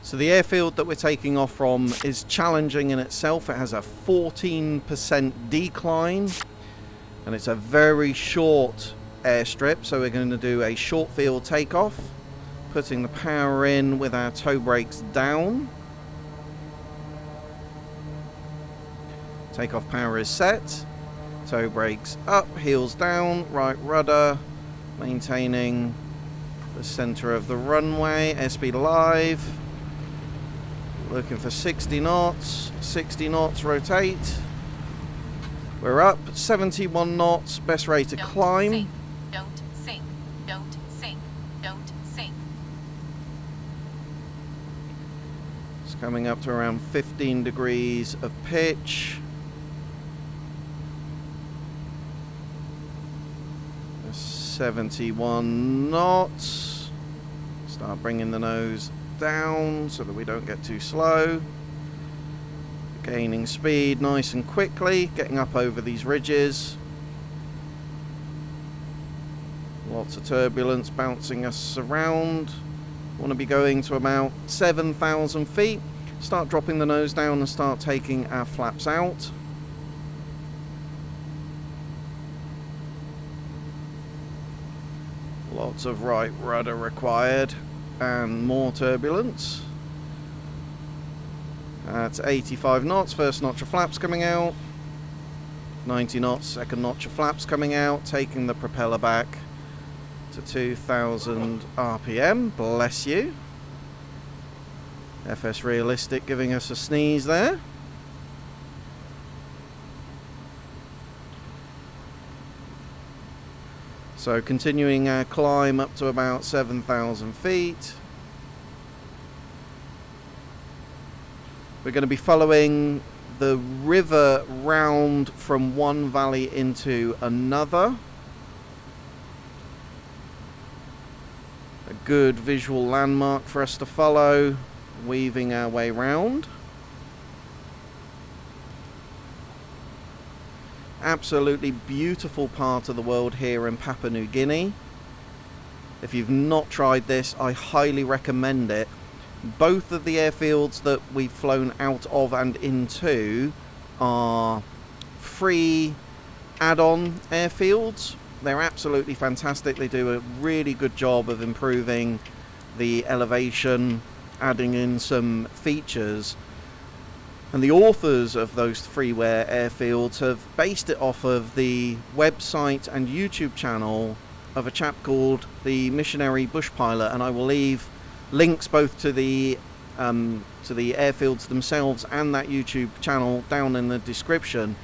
So the airfield that we're taking off from is challenging in itself. It has a 14% decline, and it's a very short airstrip, so we're going to do a short field takeoff, putting the power in with our tow brakes down. Takeoff power is set, tow brakes up, heels down, right rudder, maintaining the center of the runway, airspeed alive, looking for 60 knots, rotate. We're up, 71 knots, best rate to climb. Sink. Don't sink, don't sink, don't sink. It's coming up to around 15 degrees of pitch. 71 knots. Start bringing the nose down so that we don't get too slow. Gaining speed nice and quickly, getting up over these ridges. Lots of turbulence bouncing us around. Want to be going to about 7,000 feet. Start dropping the nose down and start taking our flaps out. Lots of right rudder required and more turbulence. That's 85 knots, first notch of flaps coming out. 90 knots, second notch of flaps coming out, taking the propeller back to 2,000 RPM. Bless you. FS Realistic giving us a sneeze there. So continuing our climb up to about 7,000 feet. We're going to be following the river round from one valley into another. A good visual landmark for us to follow, weaving our way round. Absolutely beautiful part of the world here in Papua New Guinea. If you've not tried this, I highly recommend it. Both of the airfields that we've flown out of and into are free add-on airfields. They're absolutely fantastic. They do a really good job of improving the elevation, adding in some features. And the authors of those freeware airfields have based it off of the website and YouTube channel of a chap called the Missionary Bush Pilot, and I will leave links both to the airfields themselves and that YouTube channel down in the description.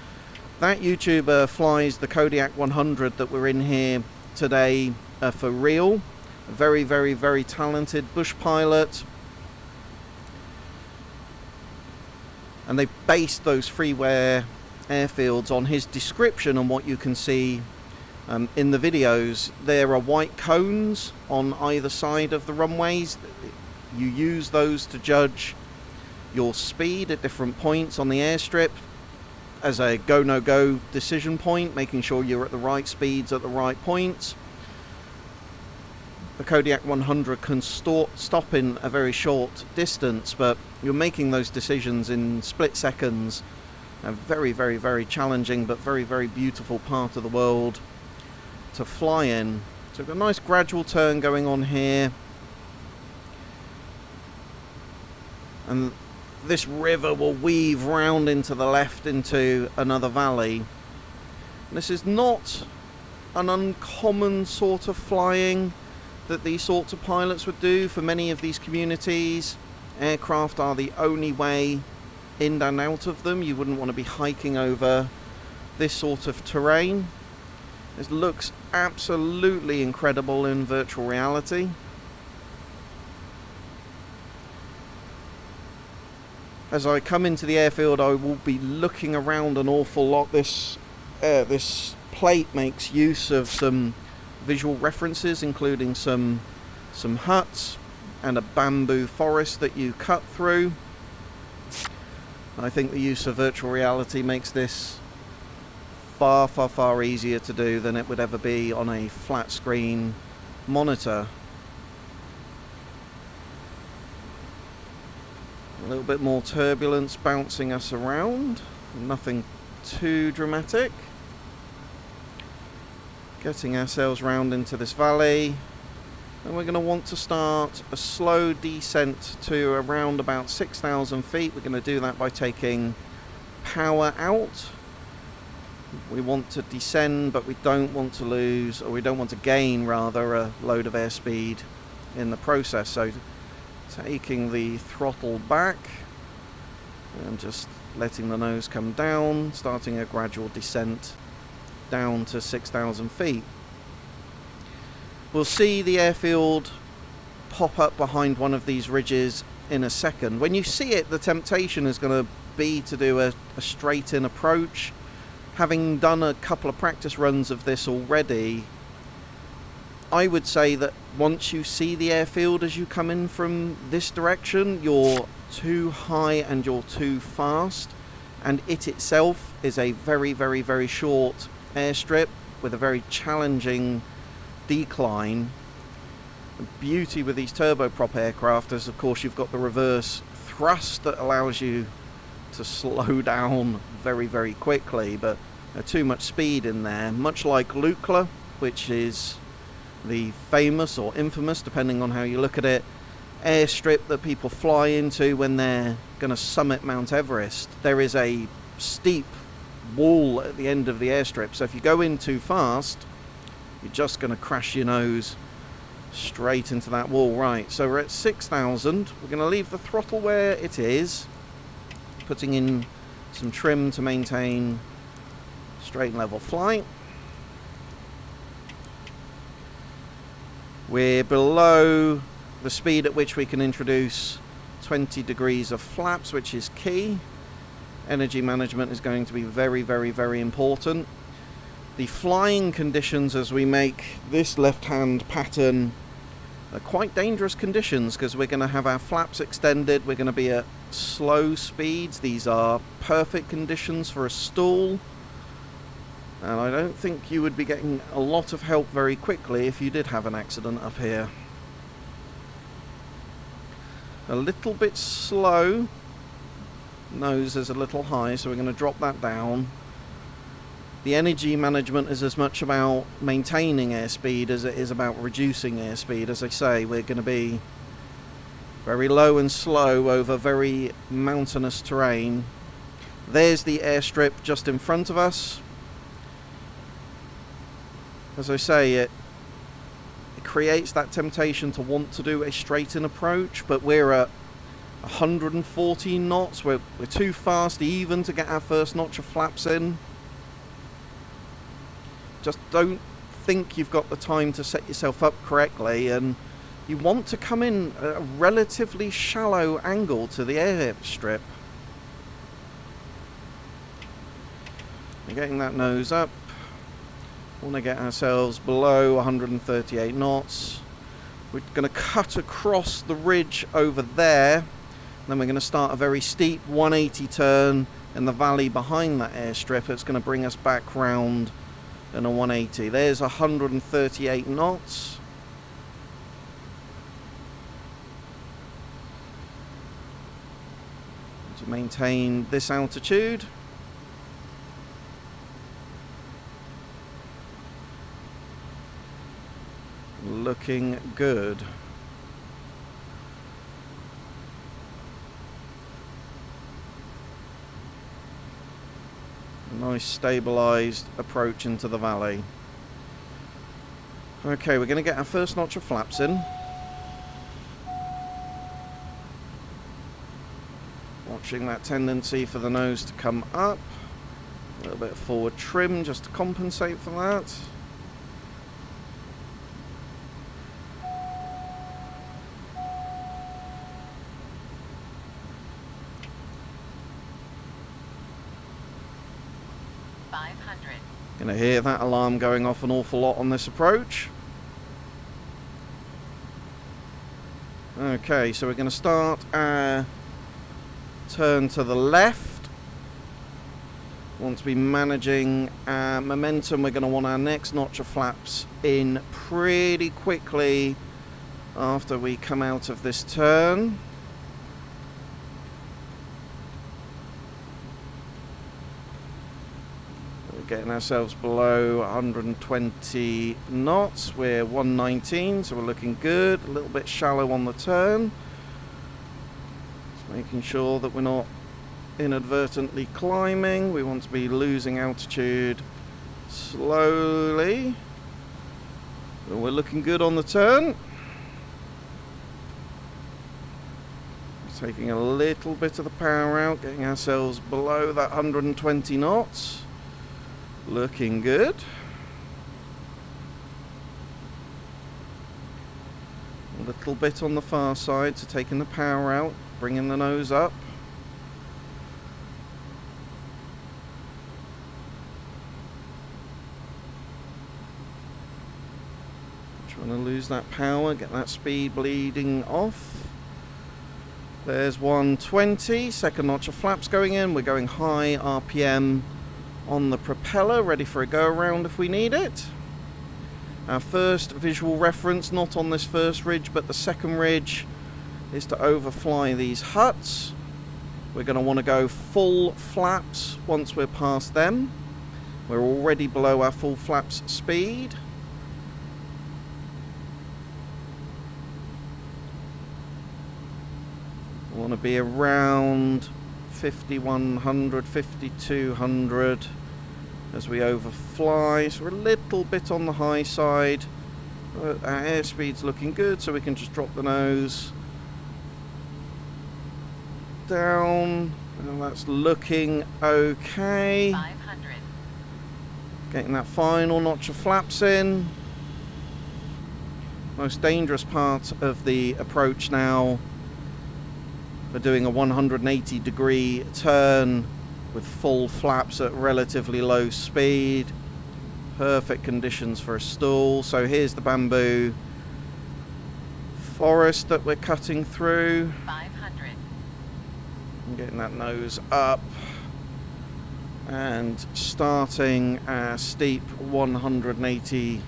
That YouTuber flies the Kodiak 100 that we're in here today for real. A very, very, very talented bush pilot. And they've based those freeware airfields on his description and what you can see in the videos. There are white cones on either side of the runways. You use those to judge your speed at different points on the airstrip as a go no go decision point, making sure you're at the right speeds at the right points. The Kodiak 100 can stop in a very short distance, but you're making those decisions in split seconds. A very, very, very challenging but very, very beautiful part of the world to fly in. So we've got a nice gradual turn going on here. And this river will weave round into the left into another valley. This is not an uncommon sort of flying that these sorts of pilots would do for many of these communities. Aircraft are the only way in and out of them. You wouldn't want to be hiking over this sort of terrain. This looks absolutely incredible in virtual reality. As I come into the airfield, I will be looking around an awful lot. This plate makes use of some visual references, including some huts and a bamboo forest that you cut through. I think the use of virtual reality makes this far, far, far easier to do than it would ever be on a flat screen monitor. A little bit more turbulence bouncing us around. Nothing too dramatic. Getting ourselves round into this valley. And we're going to want to start a slow descent to around about 6,000 feet. We're going to do that by taking power out. We want to descend, but we don't want to lose, or we don't want to gain rather, a load of airspeed in the process. So taking the throttle back and just letting the nose come down, starting a gradual descent down to 6,000 feet. We'll see the airfield pop up behind one of these ridges in a second. When you see it, the temptation is going to be to do a straight in approach. Having done a couple of practice runs of this already, I would say that once you see the airfield as you come in from this direction, you're too high and you're too fast, and it itself is a very, very, very short airstrip with a very challenging decline. The beauty with these turboprop aircraft is, of course, you've got the reverse thrust that allows you to slow down very, very quickly, but too much speed in there, much like Lukla, which is the famous or infamous, depending on how you look at it, airstrip that people fly into when they're going to summit Mount Everest. There is a steep wall at the end of the airstrip, so if you go in too fast, you're just going to crash your nose straight into that wall. Right, so we're at 6,000. We're going to leave the throttle where it is, putting in some trim to maintain straight and level flight. We're below the speed at which we can introduce 20 degrees of flaps, which is key. Energy management is going to be very, very, very important. The flying conditions as we make this left-hand pattern are quite dangerous conditions, because we're going to have our flaps extended, we're going to be at slow speeds. These are perfect conditions for a stall, and I don't think you would be getting a lot of help very quickly if you did have an accident up here. A little bit slow, nose is a little high, so we're going to drop that down. The energy management is as much about maintaining airspeed as it is about reducing airspeed. As I say, we're going to be very low and slow over very mountainous terrain. There's the airstrip just in front of us. As I say, it creates that temptation to want to do a straight-in approach, but we're at 114 knots. We're too fast even to get our first notch of flaps in. Just don't think you've got the time to set yourself up correctly, and you want to come in at a relatively shallow angle to the airstrip. We're getting that nose up. Want to get ourselves below 138 knots. We're going to cut across the ridge over there. Then we're going to start a very steep 180 turn in the valley behind that airstrip. It's going to bring us back round in a 180. There's 138 knots. To maintain this altitude. Looking good. A nice stabilized approach into the valley. Okay, we're going to get our first notch of flaps in. Watching that tendency for the nose to come up. A little bit of forward trim just to compensate for that. Going to hear that alarm going off an awful lot on this approach. Okay, so we're going to start our turn to the left. Want to be managing our momentum. We're going to want our next notch of flaps in pretty quickly after we come out of this turn. getting ourselves below 120 knots. We're 119, so we're looking good. A little bit shallow on the turn. Just making sure that we're not inadvertently climbing. We want to be losing altitude slowly. But we're looking good on the turn. Taking a little bit of the power out, getting ourselves below that 120 knots. Looking good. A little bit on the far side, so taking the power out, bringing the nose up. Trying to lose that power, get that speed bleeding off. There's 120, second notch of flaps going in. We're going high RPM on the propeller, ready for a go around if we need it. Our first visual reference, not on this first ridge, but the second ridge, is to overfly these huts. We're going to want to go full flaps once we're past them. We're already below our full flaps speed. We want to be around 5100, 5200 as we overfly. So we're a little bit on the high side. Our airspeed's looking good, so we can just drop the nose down. And that's looking okay. 500. Getting that final notch of flaps in. Most dangerous part of the approach now. We're doing a 180 degree turn with full flaps at relatively low speed. Perfect conditions for a stall. So here's the bamboo forest that we're cutting through. 500. And getting that nose up. And starting our steep 180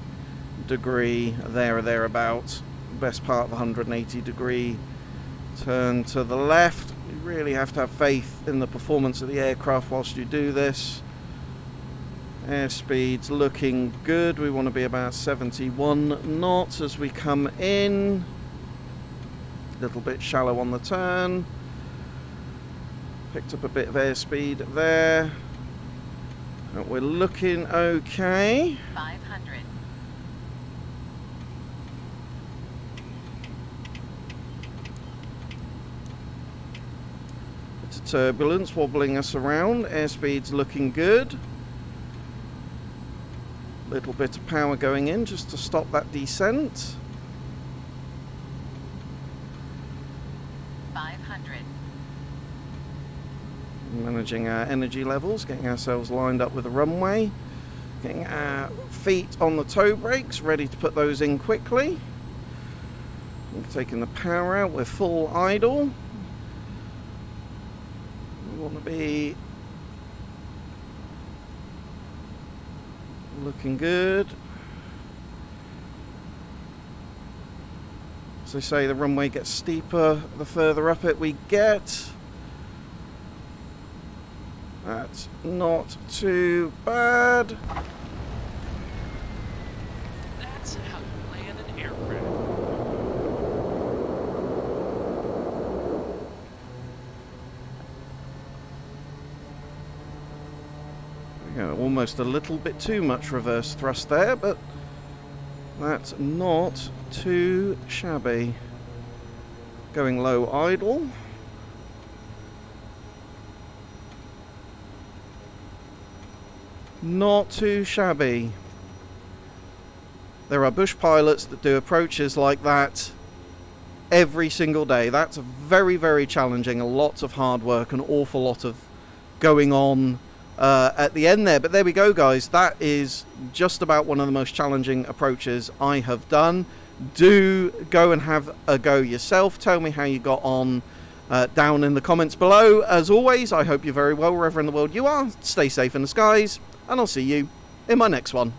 degree there or thereabouts. Best part of 180 degree turn to the left. You really have to have faith in the performance of the aircraft whilst you do this. Airspeed's looking good. We want to be about 71 knots as we come in. A little bit shallow on the turn. Picked up a bit of airspeed there. But we're looking okay. 500. Turbulence wobbling us around. Airspeed's looking good. Little bit of power going in just to stop that descent. 500. Managing our energy levels, getting ourselves lined up with the runway, getting our feet on the toe brakes, ready to put those in quickly. Taking the power out, we're full idle. We want to be looking good. As they say, the runway gets steeper the further up it we get. That's not too bad. That's how you land an aircraft. Almost a little bit too much reverse thrust there, but that's not too shabby. Going low idle. Not too shabby. There are Bush pilots that do approaches like that every single day. That's very, very challenging. A lot of hard work, an awful lot of going on at the end there. But there we go, guys. That is just about one of the most challenging approaches I have done. Do go and have a go yourself. Tell me how you got on down in the comments below. As always, I hope you're very well wherever in the world you are. Stay safe in the skies, and I'll see you in my next one.